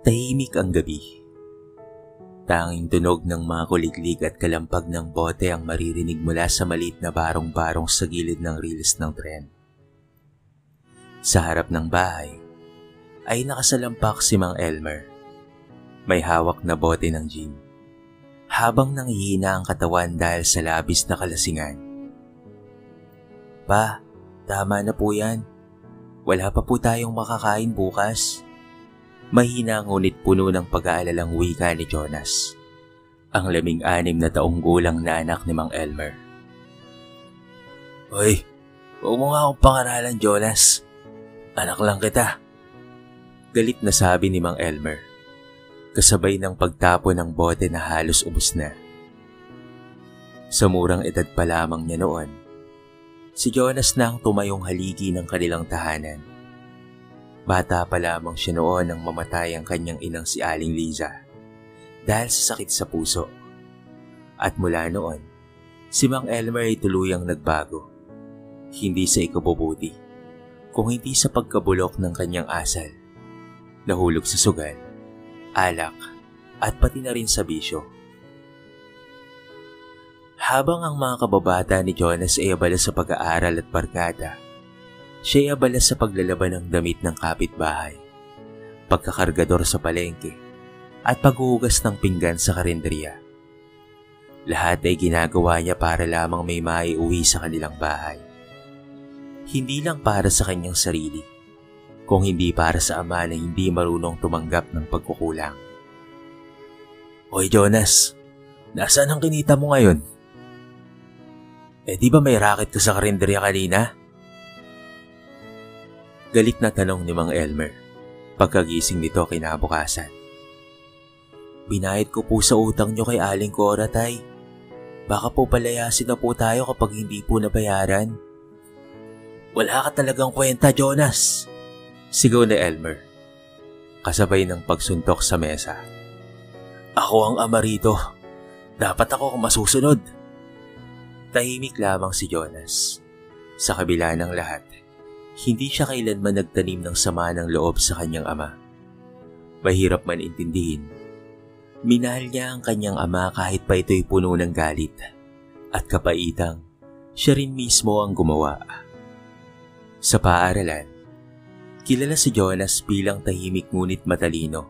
Tahimik ang gabi. Tanging tunog ng mga kuliglig at kalampag ng bote ang maririnig mula sa maliit na barong-barong sa gilid ng riles ng tren. Sa harap ng bahay ay nakasalampak si Mang Elmer. May hawak na bote ng gin, habang nanghihina ang katawan dahil sa labis na kalasingan. Pa, tama na po yan. Wala pa po tayong makakain bukas. Mahina ngunit puno ng pag-aalalang wika ni Jonas, ang 16 na taong gulang na anak ni Mang Elmer. Hoy, huwag mo nga akong pangaralan, Jonas. Anak lang kita. Galit na sabi ni Mang Elmer, kasabay ng pagtapon ng bote na halos ubos na. Sa murang edad pa lamang niya noon, si Jonas na ang tumayong haligi ng kanilang tahanan. Bata pa lamang siya noon nang mamatay ang kanyang inang si Aling Liza dahil sa sakit sa puso. At mula noon, si Mang Elmer ay tuluyang nagbago. Hindi sa ikabubuti, kung hindi sa pagkabulok ng kanyang asal. Nahulog sa sugal, alak, at pati na rin sa bisyo. Habang ang mga kababata ni Jonas ay abala sa pag-aaral at barkada, siya ay abala sa paglalaban ng damit ng kapitbahay, pagkakargador sa palengke, at paghuhugas ng pinggan sa karinderya. Lahat ay ginagawa niya para lamang may maiuwi sa kanilang bahay. Hindi lang para sa kanyang sarili, kung hindi para sa ama na hindi marunong tumanggap ng pagkukulang. Hoy Jonas, nasaan ang kinita mo ngayon? Di ba may racket ka sa karinderya kanina? Galit na tanong ni Mang Elmer pagkagising nito kinabukasan. Binayad ko po sa utang nyo kay Aling Cora, tay. Baka po palayasin na po tayo kapag hindi po nabayaran. Wala ka talagang kwenta, Jonas, sigaw ni Elmer, kasabay ng pagsuntok sa mesa. Ako ang ama rito. Dapat ako ang masusunod. Tahimik lamang si Jonas. Sa kabila ng lahat, hindi siya kailanman nagtanim ng sama ng loob sa kanyang ama. Mahirap man intindihin, minahal niya ang kanyang ama kahit pa ito'y puno ng galit at kapaitang siya rin mismo ang gumawa. Sa paaralan, kilala si Jonas bilang tahimik ngunit matalino.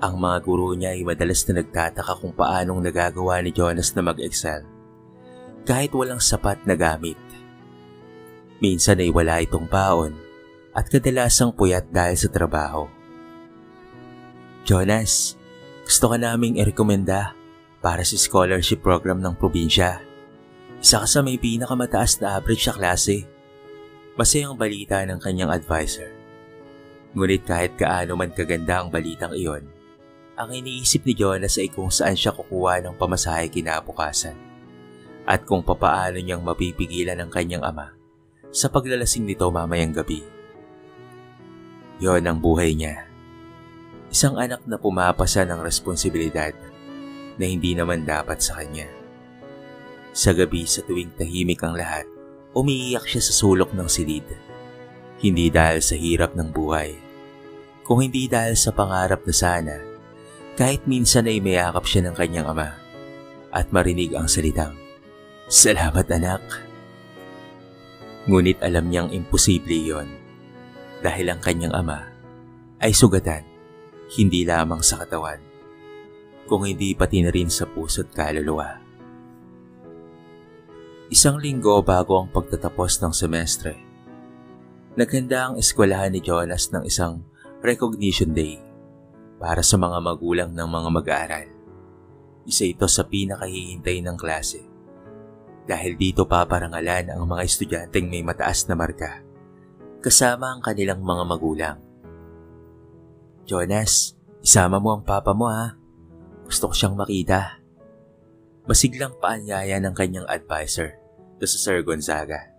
Ang mga guro niya ay madalas na nagtataka kung paanong nagagawa ni Jonas na mag-excel kahit walang sapat na gamit. Minsan ay wala itong baon at kadalasang puyat dahil sa trabaho. Jonas, gusto ka naming irekomenda para sa scholarship program ng probinsya. Isa ka sa may pinakamataas na average sa klase. Masayang balita ng kanyang advisor. Ngunit kahit kaano man kaganda ang balitang iyon, ang iniisip ni Jonas ay kung saan siya kukuha ng pamasahe kinabukasan at kung papaano niyang mapipigilan ang kanyang ama sa paglalasing nito mamayang gabi. Yon ang buhay niya. Isang anak na pumapasa ng responsibilidad na hindi naman dapat sa kanya. Sa gabi sa tuwing tahimik ang lahat, umiiyak siya sa sulok ng silid. Hindi dahil sa hirap ng buhay, kung hindi dahil sa pangarap na sana, kahit minsan ay mayakap siya ng kanyang ama at marinig ang salitang, "Salamat anak." Ngunit alam niyang imposible iyon dahil ang kanyang ama ay sugatan, hindi lamang sa katawan, kung hindi pati na rin sa puso't kaluluwa. Isang linggo bago ang pagtatapos ng semestre, naghanda ang eskwelahan ni Jonas ng isang recognition day para sa mga magulang ng mga mag-aaral. Isa ito sa pinakahihintay ng klase dahil dito paparangalan ang mga estudyanteng may mataas na marka kasama ang kanilang mga magulang. Jonas, isama mo ang papa mo ha. Gusto ko siyang makita. Masiglang paanyaya ng kanyang advisor to sa Sir Gonzaga.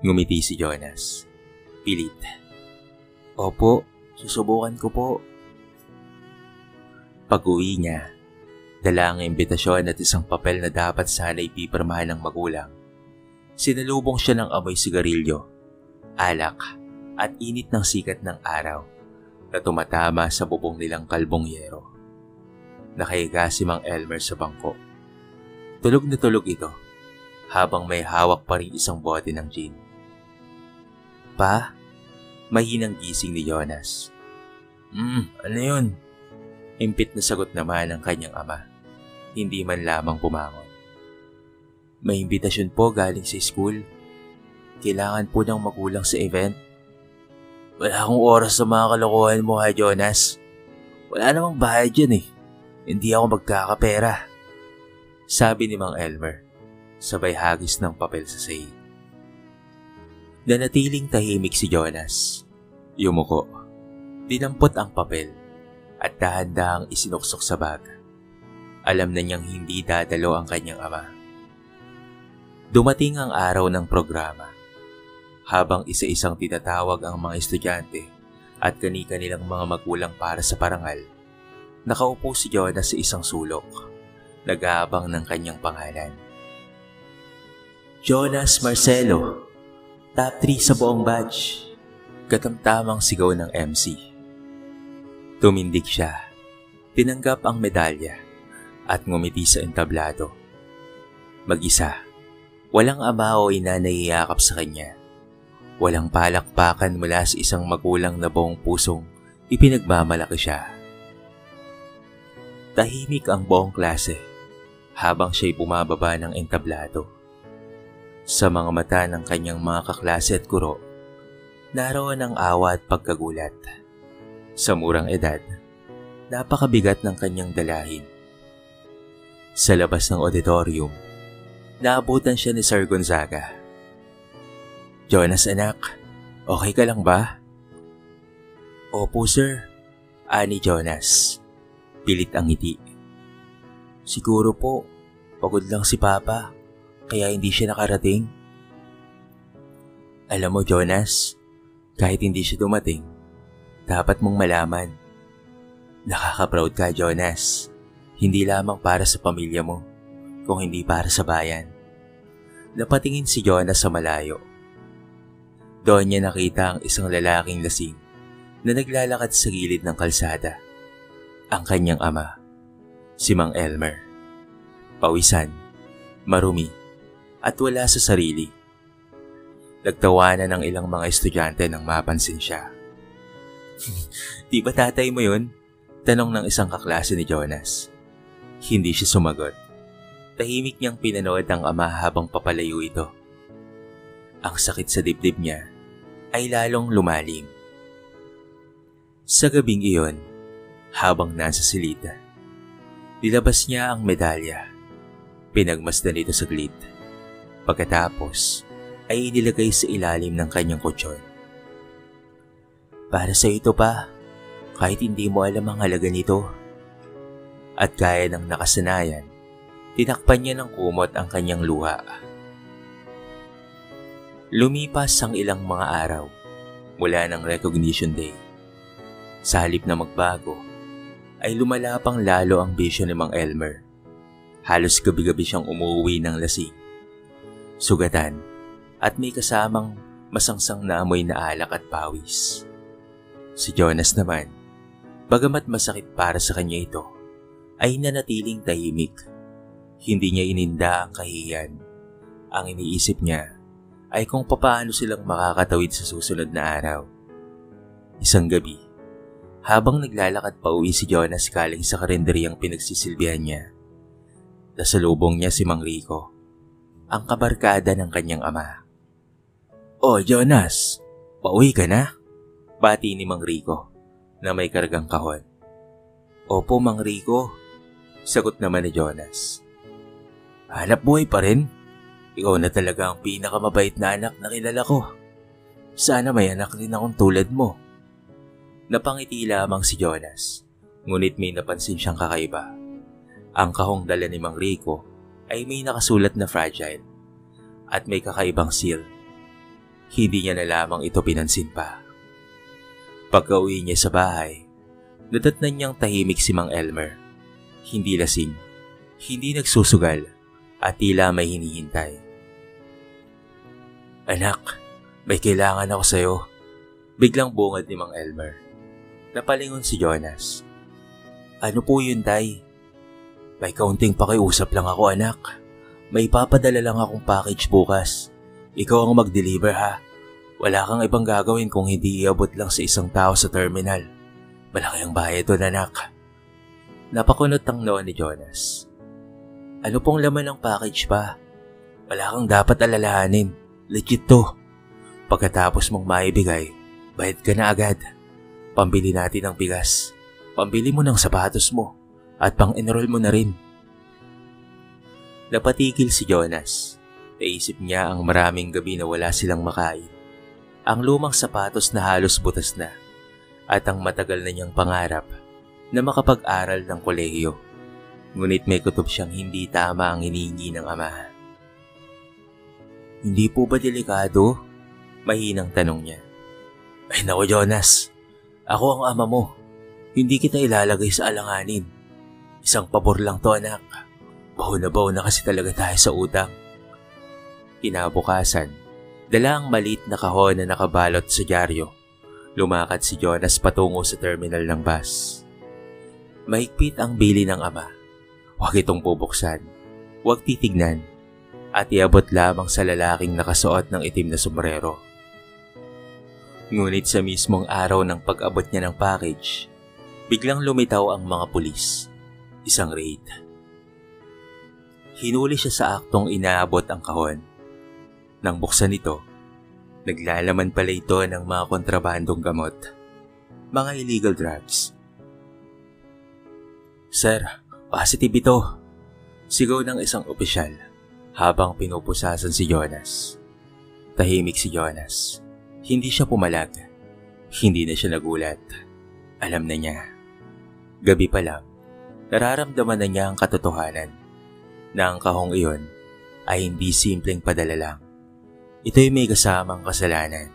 Ngumiti si Jonas. Pilit. Opo, susubukan ko po. Pag-uwi niya, dala ang imbitasyon at isang papel na dapat sana'y pipirmahan ng magulang. Sinalubong siya ng amoy sigarilyo, alak, at init ng sikat ng araw na tumatama sa bubong nilang kalbong yero. Nakahiga si Mang Elmer sa bangko. Tulog na tulog ito habang may hawak pa rin isang bote ng gin. Pa, mahinang gising ni Jonas. Ano yun? Impit na sagot naman ng kanyang ama. Hindi man lamang pumangon. May imbitasyon po galing sa school. Kailangan po ng magulang sa event. Wala akong oras sa mga kalokohan mo ha, Jonas. Wala namang bayad yan eh. Hindi ako magkakapera. Sabi ni Mang Elmer, sabay hagis ng papel sa sahig. Nanatiling tahimik si Jonas. Yumuko. Dinampot ang papel at dahan-dahang isinuksok sa bag. Alam na niyang hindi dadalo ang kanyang ama. Dumating ang araw ng programa. Habang isa-isang tinatawag ang mga estudyante at kani-kanilang mga magulang para sa parangal, nakaupo si Jonas sa isang sulok, nag-aabang ng kanyang pangalan. Jonas Marcelo, top 3 sa buong batch. Katamtamang sigaw ng MC. Tumindig siya, tinanggap ang medalya at ngumiti sa entablado. Mag-isa, walang ama o ina na iyakap sa kanya. Walang palakpakan mula sa isang magulang na buong pusong ipinagmamalaki siya. Tahimik ang buong klase habang siya'y bumababa ng entablado. Sa mga mata ng kanyang mga kaklase at guro, naroon ang awa at pagkagulat. Sa murang edad, napakabigat ng kanyang dalahin. Sa labas ng auditorium, naabutan siya ni Sir Gonzaga. Jonas anak, okay ka lang ba? Opo sir, ani Jonas. Pilit ang ngiti. Siguro po, pagod lang si Papa, kaya hindi siya nakarating. Alam mo Jonas, kahit hindi siya dumating, dapat mong malaman. Nakaka-proud ka Jonas, hindi lamang para sa pamilya mo, kung hindi para sa bayan. Napatingin si Jonas sa malayo. Doon niya nakita ang isang lalaking lasing na naglalakad sa gilid ng kalsada. Ang kanyang ama, si Mang Elmer. Pawisan, marumi, at wala sa sarili. Nagtawanan ng ilang mga estudyante nang mapansin siya. Di ba tatay mo yun? Tanong ng isang kaklase ni Jonas. Hindi siya sumagot. Tahimik niyang pinanood ang ama habang papalayo ito. Ang sakit sa dibdib niya ay lalong lumalim. Sa gabing iyon, habang nasa silid, nilabas niya ang medalya. Pinagmasdan ito saglit. Pagkatapos ay inilagay sa ilalim ng kanyang kutsyon. Para sa ito pa, kahit hindi mo alam ang halaga nito. At gaya ng nakasanayan, tinakpan niya ng kumot ang kanyang luha. Lumipas ang ilang mga araw mula ng recognition day. Sa halip na magbago, ay lumala pang lalo ang bisyo ni Mang Elmer. Halos gabi-gabi siyang umuwi ng lasing, sugatan, at may kasamang masangsang na amoy na alak at pawis. Si Jonas naman, bagamat masakit para sa kanya ito, ay nanatiling tahimik. Hindi niya ininda ang kahihiyan. Ang iniisip niya ay kung papaano silang makakatawid sa susunod na araw. Isang gabi, habang naglalakad pa uwi si Jonas galing sa karinderyang pinagsisilbihan niya, nasalubong niya si Mang Rico, ang kabarkada ng kanyang ama. "Oh Jonas, pauwi ka na?" Bati ni Mang Rico na may kargang kahon. "Opo Mang Rico," sagot naman ni Jonas. "Hanap buhay pa rin? Ikaw na talaga ang pinakamabait na anak na kilala ko. Sana may anak din akong tulad mo." Napangiti lamang si Jonas, ngunit may napansin siyang kakaiba. Ang kahong dala ni Mang Rico ay may nakasulat na fragile at may kakaibang seal. Hindi niya na lamang ito pinansin pa. Pagka-uwi niya sa bahay, nadatnan niyang tahimik si Mang Elmer. Hindi lasing, hindi nagsusugal, at tila may hinihintay. "Anak, may kailangan ako sa'yo," biglang bungad ni Mang Elmer. Napalingon si Jonas. Ano po yun, Tay? May kaunting pakiusap lang ako, anak. May papadala lang akong package bukas. Ikaw ang mag-deliver, ha? Wala kang ibang gagawin kung hindi iabot lang sa isang tao sa terminal. Malaki ang bayad doon, anak. Napakunot ang noo ni Jonas. Ano pong laman ng package pa? Wala kang dapat alalahanin. Legit to. Pagkatapos mong maibigay, bayad ka na agad. Pambili natin ng bigas. Pambili mo ng sapatos mo. At pang-enroll mo na rin. Napatigil si Jonas. Naisip niya ang maraming gabi na wala silang makain. Ang lumang sapatos na halos butas na. At ang matagal na niyang pangarap na makapag-aral ng kolehiyo. Ngunit may kutob siyang hindi tama ang hinihingi ng ama. Hindi po ba delikado? Mahinang tanong niya. Ay naku Jonas, ako ang ama mo. Hindi kita ilalagay sa alanganin. Isang pabor lang to anak. Baho na kasi talaga tayo sa utang. Kinabukasan, dala ang maliit na kahon na nakabalot sa dyaryo. Lumakad si Jonas patungo sa terminal ng bus. Mahigpit ang bili ng ama. Huwag itong bubuksan. Huwag titignan. At iabot lamang sa lalaking nakasuot ng itim na sombrero. Ngunit sa mismong araw ng pag-abot niya ng package, biglang lumitaw ang mga pulis. Isang raid. Hinuli siya sa aktong inaabot ang kahon. Nang buksan ito, naglalaman pala ito ng mga kontrabandong gamot. Mga illegal drugs. Sir, positive ito. Sigaw ng isang opisyal habang pinupusasan si Jonas. Tahimik si Jonas. Hindi siya pumalag. Hindi na siya nagulat. Alam na niya. Gabi pa lang, nararamdaman na niya ang katotohanan na ang kahong iyon ay hindi simpleng padala lang. Ito'y may kasamang kasalanan.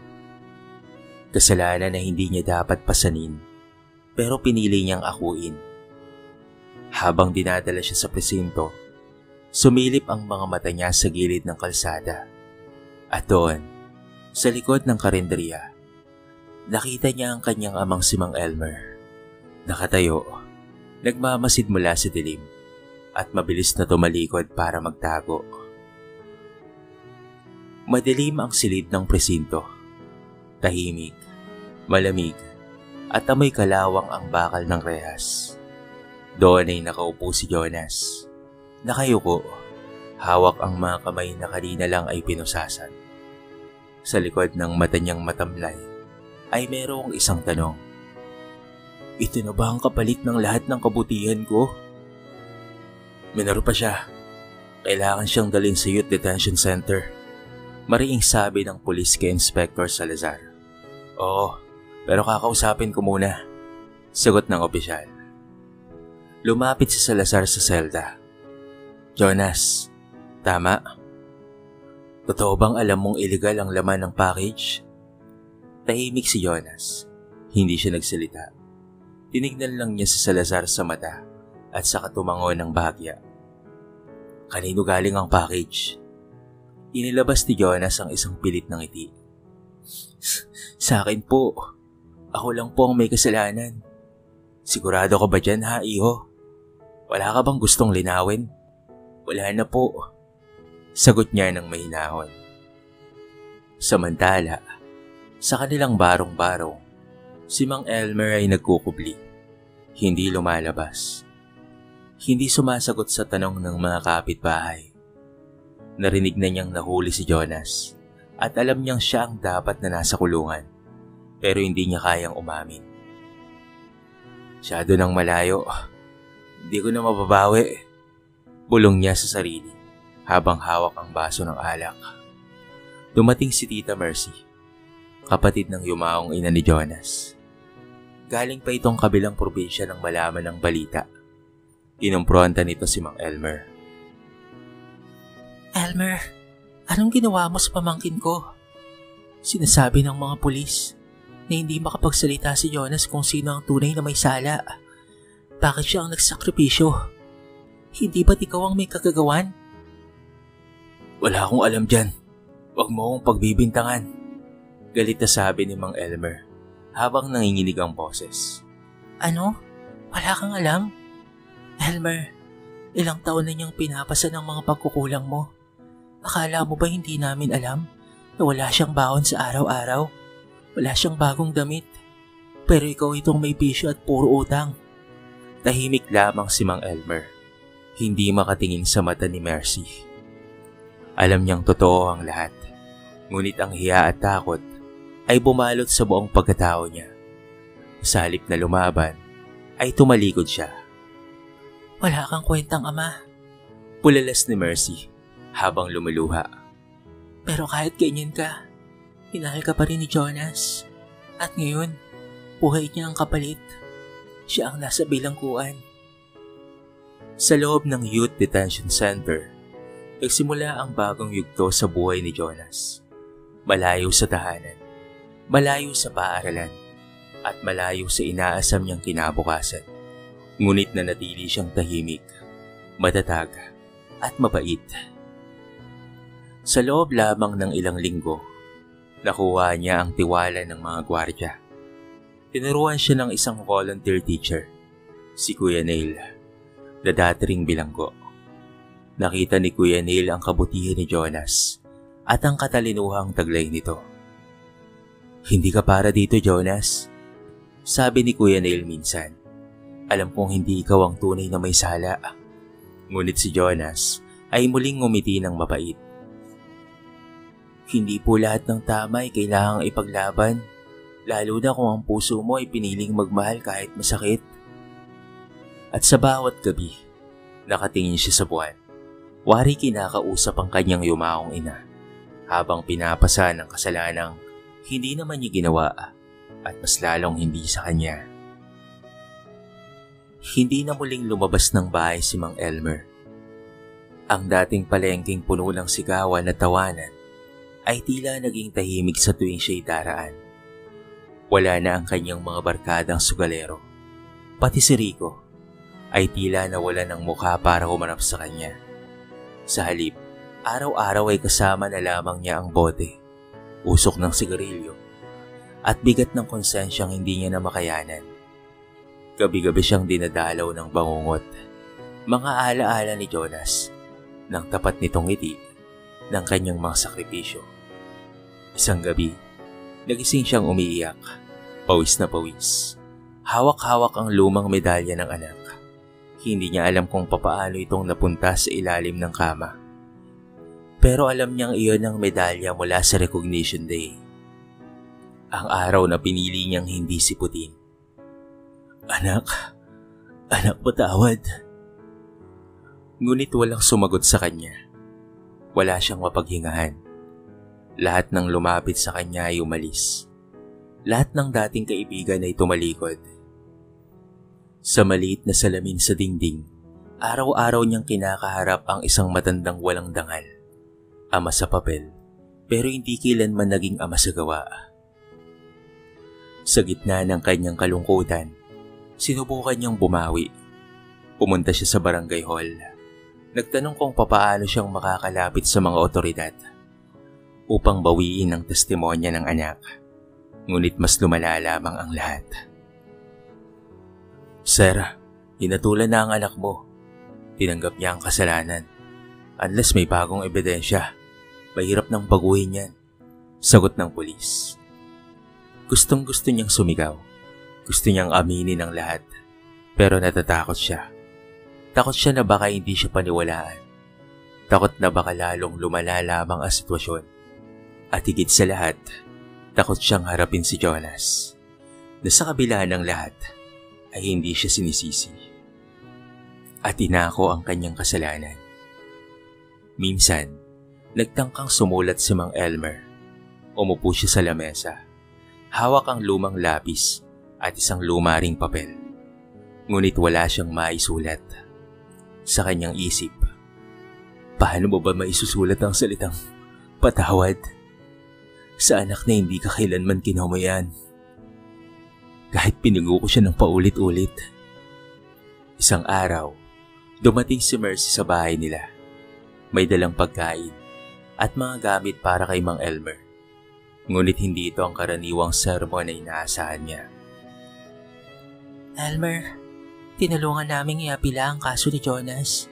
Kasalanan na hindi niya dapat pasanin pero pinili niyang akuin. Habang dinadala siya sa presinto, sumilip ang mga mata niya sa gilid ng kalsada. At doon, sa likod ng karinderya, nakita niya ang kanyang amang si Mang Elmer. Nakatayo, nagmamasid mula sa dilim at mabilis na tumalikod para magtago. Madilim ang silid ng presinto. Tahimik, malamig, at amoy kalawang ang bakal ng rehas. Doon ay nakaupo si Jonas. Nakayuko, hawak ang mga kamay na kanina lang ay pinusasan. Sa likod ng mata niyang matamlay ay merong isang tanong. Ito na ba ang kapalit ng lahat ng kabutihan ko? Minor pa siya. Kailangan siyang dalhin sa Youth Detention Center. Mariing sabi ng pulis kay Inspector Salazar. Oo, pero kakausapin ko muna. Sagot ng opisyal. Lumapit si Salazar sa selda. Jonas, tama? Totoo bang alam mong illegal ang laman ng package? Tahimik si Jonas. Hindi siya nagsalita. Tinignan lang niya si Salazar sa mata at saka tumango ng bahagya. Kanino galing ang package? Inilabas ni Jonas ang isang pilit ng ngiti. Sa akin po. Ako lang po ang may kasalanan. Sigurado ka ba dyan ha, iho? Wala ka bang gustong linawin? Wala na po. Sagot niya ng mahinahon. Samantala, sa kanilang barong-barong, si Mang Elmer ay nagkukubli. Hindi lumalabas. Hindi sumasagot sa tanong ng mga kapitbahay. Narinig na niyang nahuli si Jonas at alam niyang siya ang dapat na nasa kulungan pero hindi niya kayang umamin. Masyado nang malayo. Hindi ko na mababawi. Bulong niya sa sarili habang hawak ang baso ng alak. Dumating si Tita Mercy, kapatid ng yumaong ina ni Jonas. Galing pa itong kabilang probinsya nang malaman ng balita. Kinumpronta nito si Mang Elmer. Elmer, anong ginawa mo sa pamangkin ko? Sinasabi ng mga pulis na hindi makapagsalita si Jonas kung sino ang tunay na may sala. Bakit siya ang nagsakripisyo? Hindi ba't ikaw ang may kagagawan? Wala akong alam dyan. Huwag mo akong pagbibintangan. Galit na sabi ni Mang Elmer habang nanginginig ang boses. Ano? Wala kang alam? Elmer, ilang taon na niyang pinapasa ng mga pagkukulang mo. Akala mo ba hindi namin alam na wala siyang baon sa araw-araw? Wala siyang bagong damit. Pero ikaw itong may bisyo at puro utang. Tahimik lamang si Mang Elmer. Hindi makatingin sa mata ni Mercy. Alam niyang totoo ang lahat. Ngunit ang hiya at takot ay bumalot sa buong pagkatao niya. Sa halip na lumaban, ay tumalikod siya. Wala kang kwentang ama. Pulalas ni Mercy habang lumuluha. Pero kahit ganyan ka, minahal ka pa rin ni Jonas. At ngayon, buhay niya ang kapalit. Siya ang nasa bilangguan. Sa loob ng Youth Detention Center, nagsimula ang bagong yugto sa buhay ni Jonas. Malayo sa tahanan, malayo sa paaralan, at malayo sa inaasam niyang kinabukasan. Ngunit nanatili siyang tahimik, matatag, at mabait. Sa loob lamang ng ilang linggo, nakuha niya ang tiwala ng mga gwardya. Tinuruan siya ng isang volunteer teacher, si Kuya Neil, na dati ring bilanggo. Nakita ni Kuya Neil ang kabutihan ni Jonas at ang katalinuhang taglay nito. Hindi ka para dito, Jonas, sabi ni Kuya Neil minsan. Alam kong hindi ikaw ang tunay na may sala. Ngunit si Jonas ay muling ngumiti ng mapait. Hindi po lahat ng tama ay kailangang ipaglaban, lalo na kung ang puso mo ay piniling magmahal kahit masakit. At sa bawat gabi, nakatingin siya sa buwan. Wari kinakausap ang kanyang yumaong ina, habang pinapasa ng kasalanang hindi naman niya ginawa at mas lalong hindi sa kanya. Hindi na muling lumabas ng bahay si Mang Elmer. Ang dating palengking puno ng sigawan at tawanan ay tila naging tahimik sa tuwing siya'y daraan. Wala na ang kanyang mga barkadang sugalero. Pati si Rico ay tila nawala ng mukha para humanap sa kanya. Sa halip, araw-araw ay kasama na lamang niya ang bote, usok ng sigarilyo, at bigat ng konsensyang hindi niya na makayanan. Gabi-gabi siyang dinadalaw ng bangungot, mga alaala ni Jonas, ng tapat nitong ngiti, ng kanyang mga sakripisyo. Isang gabi, nagising siyang umiiyak, pawis na pawis. Hawak-hawak ang lumang medalya ng anak. Hindi niya alam kung papaano itong napunta sa ilalim ng kama. Pero alam niyang iyon ang medalya mula sa Recognition Day. Ang araw na pinili niyang hindi siputin. Anak, patawad. Ngunit walang sumagot sa kanya. Wala siyang mapaghingahan. Lahat ng lumapit sa kanya ay umalis. Lahat ng dating kaibigan ay tumalikod. Sa maliit na salamin sa dingding, araw-araw niyang kinakaharap ang isang matandang walang dangal. Ama sa papel, pero hindi kailanman naging ama sa gawa. Sa gitna ng kanyang kalungkutan, sinubukan niyang bumawi. Pumunta siya sa barangay hall. Nagtanong kung papaano siyang makakalapit sa mga otoridad upang bawiin ang testimonya ng anak. Ngunit mas lumala lamang ang lahat. Sir, hinatulan na ang anak mo. Tinanggap niya ang kasalanan. Unless may bagong ebidensya, mahirap nang baguhin yan, sagot ng pulis. Gustong-gusto niyang sumigaw. Gusto niyang aminin ang lahat. Pero natatakot siya. Takot siya na baka hindi siya paniwalaan. Takot na baka lalong lumala lamang ang sitwasyon. At higit sa lahat, takot siyang harapin si Jonas, na sa kabila ng lahat ay hindi siya sinisisi. At inako ang kanyang kasalanan. Minsan, nagtangkang sumulat si Mang Elmer. Umupo siya sa lamesa. Hawak ang lumang lapis at isang luma ring papel. Ngunit wala siyang maisulat. Sa kanyang isip, paano mo ba maisusulat ang salitang patawad sa anak na hindi ka kailanman kinaumayan? Kahit pinigo ko siya ng paulit-ulit. Isang araw, dumating si Mercy sa bahay nila. May dalang pagkain at mga gamit para kay Mang Elmer. Ngunit hindi ito ang karaniwang sermon na inaasahan niya. Elmer, tinulungan naming iapila ang kaso ni Jonas.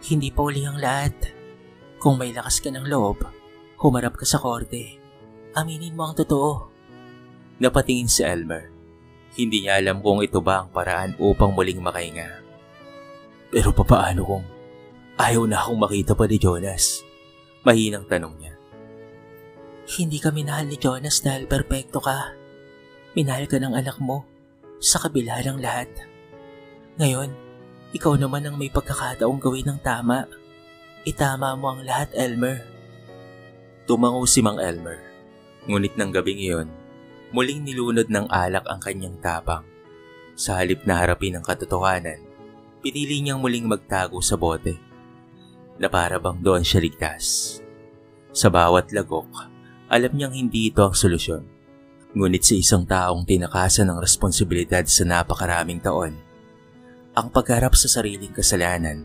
Hindi pa uli ang lahat. Kung may lakas ka ng loob, humarap ka sa korte. Aminin mo ang totoo. Napatingin si Elmer. Hindi niya alam kung ito ba ang paraan upang muling makahinga. Pero papaano kung ayaw na akong makita pa ni Jonas? Mahinang tanong niya. Hindi ka minahal ni Jonas dahil perpekto ka. Minahal ka ng anak mo sa kabila ng lahat. Ngayon, ikaw naman ang may pagkakataong gawin ng tama. Itama mo ang lahat, Elmer. Tumango si Mang Elmer. Ngunit ng gabing iyon, muling nilunod ng alak ang kanyang tapang. Sa halip na harapin ang katotohanan, pinili niyang muling magtago sa bote. Na para bang doon siya ligtas. Sa bawat lagok, alam niyang hindi ito ang solusyon. Ngunit sa isang taong tinakasan ng responsibilidad sa napakaraming taon, ang pagharap sa sariling kasalanan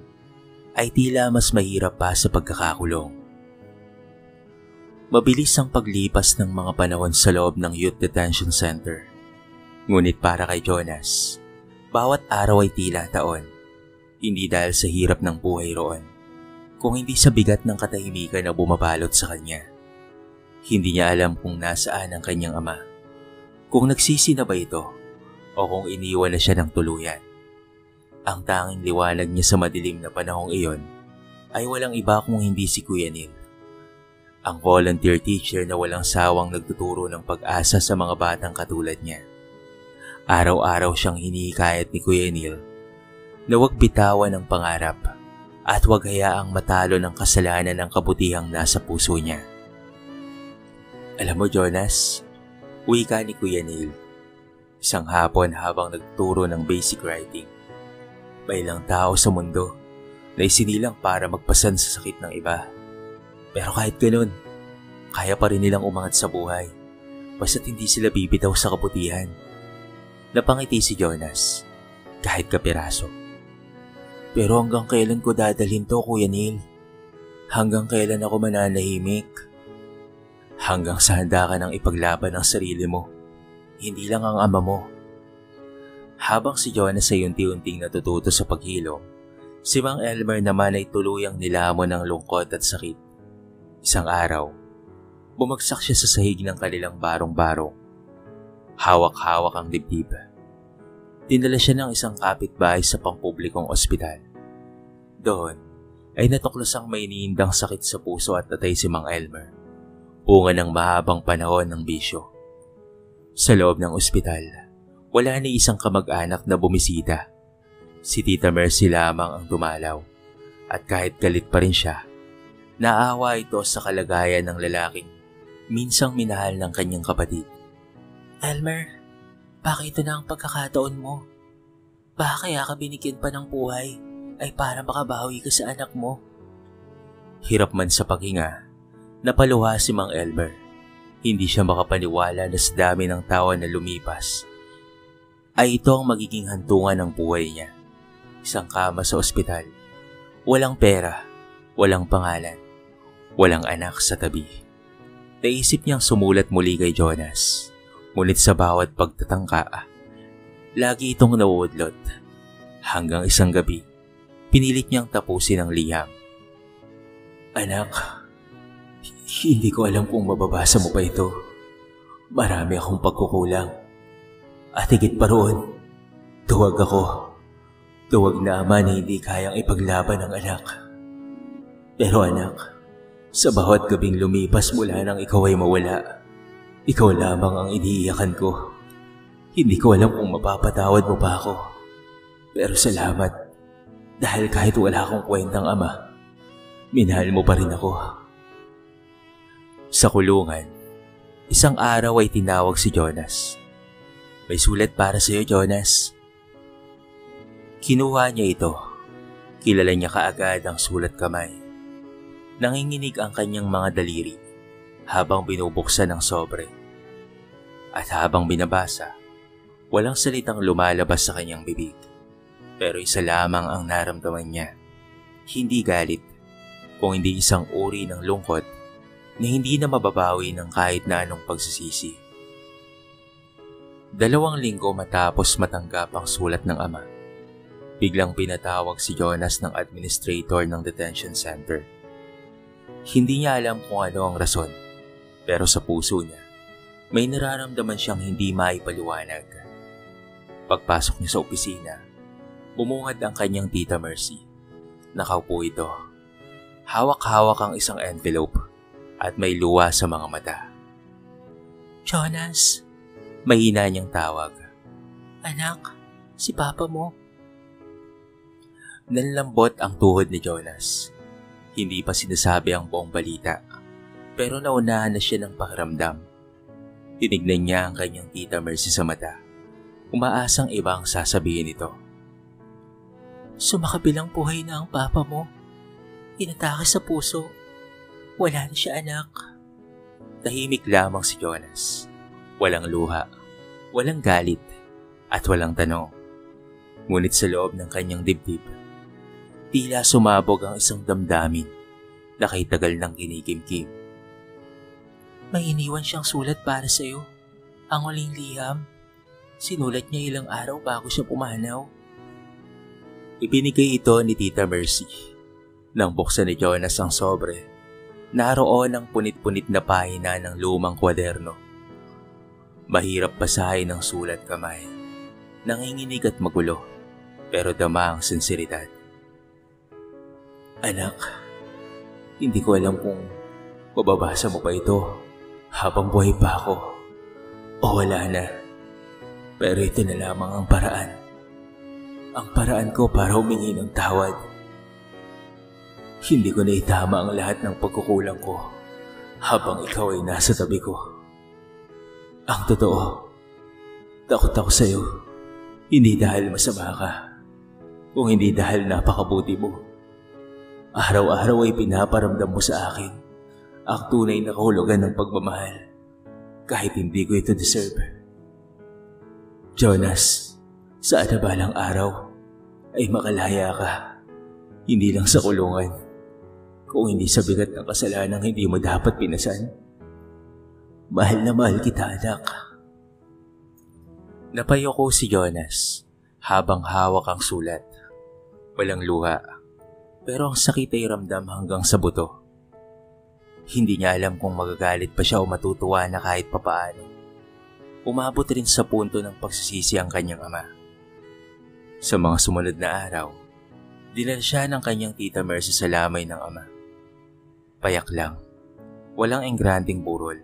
ay tila mas mahirap pa sa pagkakakulong. Mabilis ang paglipas ng mga panahon sa loob ng Youth Detention Center. Ngunit para kay Jonas, bawat araw ay tila taon. Hindi dahil sa hirap ng buhay roon, kung hindi sa bigat ng katahimikan na bumabalot sa kanya. Hindi niya alam kung nasaan ang kanyang ama, kung nagsisi na ba ito o kung iniwan na siya ng tuluyan. Ang tanging liwanag niya sa madilim na panahong iyon ay walang iba kung hindi si Kuya Neil. Ang volunteer teacher na walang sawang nagtuturo ng pag-asa sa mga batang katulad niya. Araw-araw siyang hinihikayat ni Kuya Neil na huwag bitawan ang pangarap at huwag hayaang matalo ng kasalanan ng kabutihang nasa puso niya. Alam mo, Jonas, wika ni Kuya Neil, isang hapon habang nagturo ng basic writing. May ilang tao sa mundo na isinilang para magpasan sa sakit ng iba. Pero kahit ganun, kaya pa rin nilang umangat sa buhay basta't hindi sila bibitaw sa kabutihan. Napangiti si Jonas, kahit kapiraso. Pero hanggang kailan ko dadalhin to, Kuya Neil? Hanggang kailan ako mananahimik? Hanggang sa handa ka nang ipaglaban ang sarili mo, hindi lang ang ama mo. Habang si Jonas ay unti-unting natututo sa paghilom, si Mang Elmer naman ay tuluyang nilamon ng lungkot at sakit. Isang araw, bumagsak siya sa sahig ng kanilang barong-barong. Hawak-hawak ang dibdib. Dinala siya ng isang kapitbahay sa pampublikong ospital. Doon ay natuklasang may iniindang sakit sa puso at natay si Mang Elmer, bunga ng mahabang panahon ng bisyo. Sa loob ng ospital, wala ni isang kamag-anak na bumisita. Si Tita Mercy lamang ang dumalaw, at kahit galit pa rin siya, naawa ito sa kalagayan ng lalaking minsang minahal ng kanyang kapatid. Elmer, baka ito na ang pagkakataon mo? Baka kaya ka binigyan pa ng buhay ay para makabawi ka sa anak mo? Hirap man sa paghinga, napaluha si Mang Elmer. Hindi siya makapaniwala na sa dami ng tawa na lumipas ay ito ang magiging hantungan ng buhay niya. Isang kama sa ospital, walang pera, walang pangalan, walang anak sa tabi. Naisip niyang sumulat muli kay Jonas, ngunit sa bawat pagtatangka, lagi itong nauudlot. Hanggang isang gabi, pinilit niyang tapusin ang liham. Anak, hindi ko alam kung mababasa mo pa ito. Marami akong pagkukulang. At higit pa roon, tuwag ako. Tuwag na ama na hindi kayang ipaglaban ang anak. Pero anak, sa bawat gabing lumipas mula nang ikaw ay mawala, ikaw lamang ang iniiyakan ko. Hindi ko alam kung mapapatawad mo pa ako. Pero salamat, dahil kahit wala akong kwentang ama, minahal mo pa rin ako. Sa kulungan, isang araw ay tinawag si Jonas. May sulat para sa iyo, Jonas. Kinuha niya ito. Kilala niya kaagad ang sulat kamay. Nanginginig ang kanyang mga daliri habang binubuksan ang sobre. At habang binabasa, walang salitang lumalabas sa kanyang bibig. Pero isa lamang ang naramdaman niya. Hindi galit, kung hindi isang uri ng lungkot na hindi na mababawi ng kahit na anong pagsisisi. 2 linggo matapos matanggap ang sulat ng ama, biglang pinatawag si Jonas ng administrator ng detention center. Hindi niya alam kung ano ang rason, pero sa puso niya, may nararamdaman siyang hindi maipaliwanag. Pagpasok niya sa opisina, bumungad ang kanyang tita Mercy. Nakaupo ito. Hawak-hawak ang isang envelope at may luha sa mga mata. Jonas, Mahina niyang tawag. anak, si papa mo. Nanlambot ang tuhod ni Jonas. Hindi pa sinasabi ang buong balita, pero naunahan na siya ng pakiramdam. Tinignan niya ang kanyang tita Mercy sa mata, umaasang ibang sasabihin nito. Sumakabilang buhay na ang papa mo. Inatake sa puso. Wala na siya, anak. Tahimik lamang si Jonas. Walang luha, walang galit, at walang tanong. Ngunit sa loob ng kanyang dibdib, tila sumabog ang isang damdamin na kay tagal ng kinikimkim. May iniwan siyang sulat para sa'yo. Ang huling liham. Sinulat niya ilang araw bago siya pumanaw. Ibinigay ito ni Tita Mercy. Nang buksan ni Jonas ang sobre, naroon ang punit-punit na pahina ng lumang kwaderno. Mahirap basahin ang sulat kamay. Nanginginig at magulo, pero dama ang sinseridad. Anak, hindi ko alam kung mababasa mo pa ito habang buhay pa ako o wala na. Pero ito na lamang ang paraan. Ang paraan ko para humingi ng tawad. Hindi ko na itama ang lahat ng pagkukulang ko habang ikaw ay nasa tabi ko. Ang totoo, takot ako sa'yo. Hindi dahil masama ka, kung hindi dahil napakabuti mo. Araw-araw ay pinaparamdam mo sa akin ang tunay na kahulugan ng pagmamahal, kahit hindi ko ito deserve. Jonas, sana balang araw ay makalaya ka, hindi lang sa kulungan, kung hindi sa bigat ng kasalanang hindi mo dapat pinasan. Mahal na mahal kita, anak. Napayoko si Jonas habang hawak ang sulat. Walang luha, pero ang sakit ay ramdam hanggang sa buto. Hindi niya alam kung magagalit pa siya o matutuwa na kahit papaano. Umabot rin sa punto ng pagsisisi ang kanyang ama. Sa mga sumunod na araw, dinala siya ng kanyang tita Mercy sa lamay ng ama. Payak lang, walang engranding burol,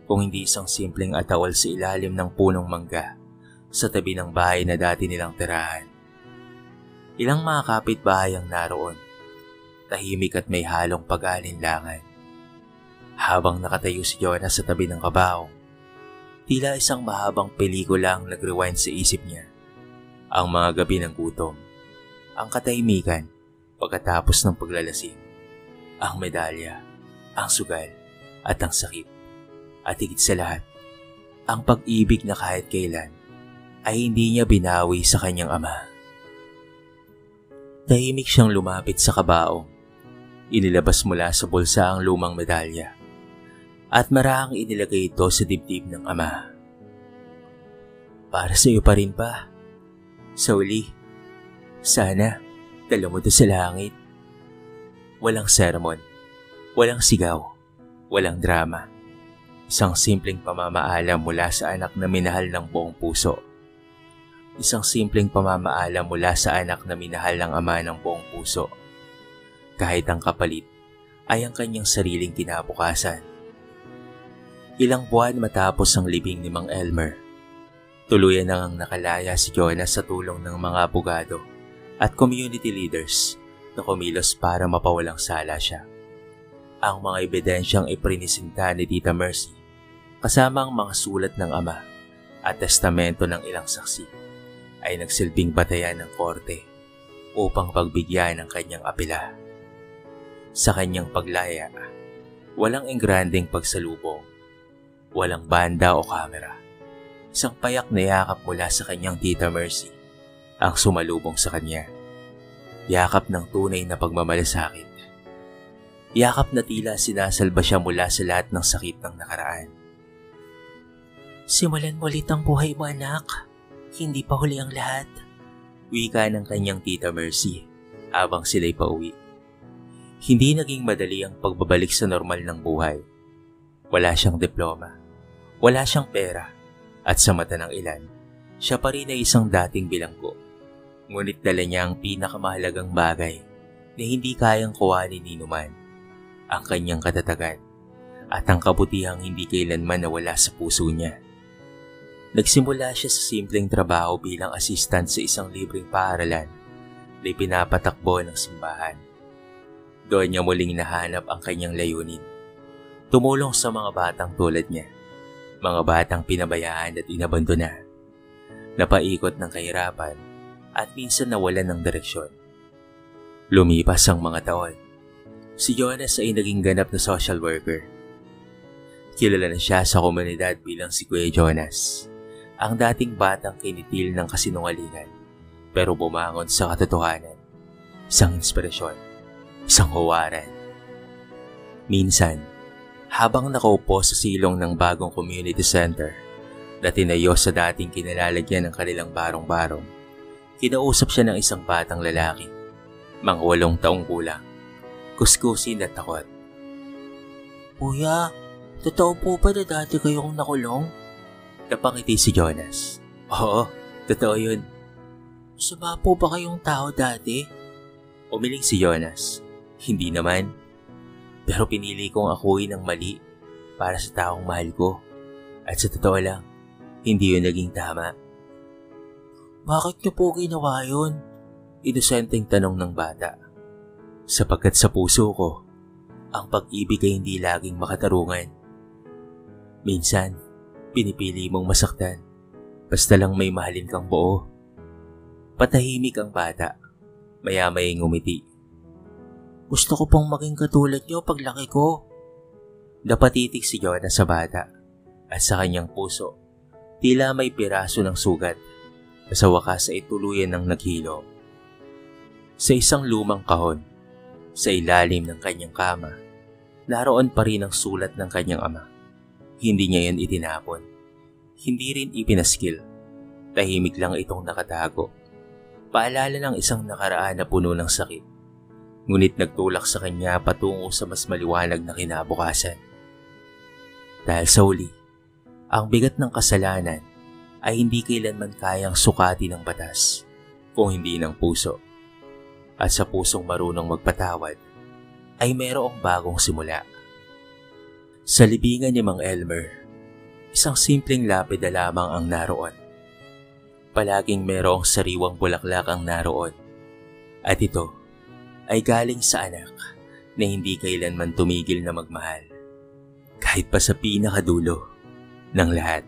kung hindi isang simpleng atawal sa ilalim ng punong mangga sa tabi ng bahay na dati nilang tirahan. Ilang mga kapitbahay ang naroon, tahimik at may halong pag-alinlangan. Habang nakatayo si Jonas sa tabi ng kabaong, tila isang mahabang pelikula ang nag-rewind sa isip niya. Ang mga gabi ng gutom, ang katahimikan pagkatapos ng paglalasing, ang medalya, ang sugal at ang sakit. At higit sa lahat, ang pag-ibig na kahit kailan ay hindi niya binawi sa kanyang ama. Tahimik siyang lumapit sa kabaong. Inilabas mula sa bulsa ang lumang medalya at marahang inilagay ito sa dibdib ng ama. Para sa iyo pa rin pa. Sa uli, sana dala mo ito sa langit. Walang sermon, walang sigaw, walang drama. Isang simpleng pamamaala mula sa anak na minahal ng buong puso. Isang simpleng pamamaala mula sa anak na minahal ng ama ng buong puso. Kahit ang kapalit ay ang kanyang sariling kinabukasan. Ilang buwan matapos ang libing ni Mang Elmer, tuluyan nang nakalaya si Jonas sa tulong ng mga abogado at community leaders na kumilos para mapawalang sala siya. Ang mga ebidensyang iprinisinta ni Tita Mercy, kasama ang mga sulat ng ama at testamento ng ilang saksi, ay nagsilbing batayan ng korte upang pagbigyan ng kanyang apela. Sa kanyang paglaya, walang engranding pagsalubong, walang banda o kamera. Isang payak na yakap mula sa kanyang Tita Mercy ang sumalubong sa kanya. Yakap ng tunay na pagmamalasakit. Yakap na tila sinasalba siya mula sa lahat ng sakit ng nakaraan. Simulan mo ulit ang buhay mo, anak. Hindi pa huli ang lahat. Wika ng kanyang tita Mercy habang sila'y pauwi. Hindi naging madali ang pagbabalik sa normal ng buhay. Wala siyang diploma, wala siyang pera, at sa mata ng ilan, siya pa rin ay isang dating bilanggo. Ngunit dala niya ang pinakamahalagang bagay na hindi kayang kuhanin ni numan, ang kanyang katatagan at ang kabutihang hindi kailanman nawala sa puso niya. Nagsimula siya sa simpleng trabaho bilang assistant sa isang libreng paaralan na pinapatakbo ng simbahan. Doon niya muling nahanap ang kanyang layunin. Tumulong sa mga batang tulad niya, mga batang pinabayaan at inabandona, napaikot ng kahirapan at minsan nawalan ng direksyon. Lumipas ang mga taon. Si Jonas ay naging ganap na social worker. Kilala na siya sa komunidad bilang si Kuya Jonas, ang dating batang kinitil ng kasinungalingan pero bumangon sa katotohanan, isang inspirasyon, isang huwaran. Minsan, habang nakaupo sa silong ng bagong community center na tinayo sa dating kinalalagyan ng kanilang barong-barong, kinausap siya ng isang batang lalaki, mga 8 taong gulang, kuskusin at takot. Kuya, totoo po ba na dati kayong nakulong? Napangiti si Jonas. Oo, totoo yun. Masama po ba kayong tao dati? Umiling si Jonas. Hindi naman. Pero pinili kong akuin ang mali para sa taong mahal ko. At sa totoo lang, hindi yun naging tama. Bakit niyo po ginawa yun? Inosenteng tanong ng bata. Sapagkat sa puso ko, ang pag-ibig ay hindi laging makatarungan. Minsan, pinipili mong masaktan, basta lang may mahalin kang buo. Patahimik ang bata, maya-maya ngumiti. Gusto ko pong maging katulad niyo paglaki ko. Napatitig si Jonah sa bata at sa kanyang puso, tila may piraso ng sugat na sa wakas ay tuluyan ng naghilo. Sa isang lumang kahon, sa ilalim ng kanyang kama, naroon pa rin ang sulat ng kanyang ama. Hindi niya yan itinapon. Hindi rin ipinaskil. Tahimik lang itong nakatago. Paalala ng isang nakaraan na puno ng sakit. Ngunit nagtulak sa kanya patungo sa mas maliwanag na kinabukasan. Dahil sa huli, ang bigat ng kasalanan ay hindi kailanman kayang sukati ng batas, kung hindi ng puso. At sa pusong marunong magpatawad, ay mayroong bagong simula. Sa libingan ni Mang Elmer, isang simpleng lapida lamang ang naroon. Palaging mayroong sariwang bulaklak ang naroon. At ito ay galing sa anak na hindi kailanman tumigil na magmahal, kahit pa sa pinakadulo ng lahat.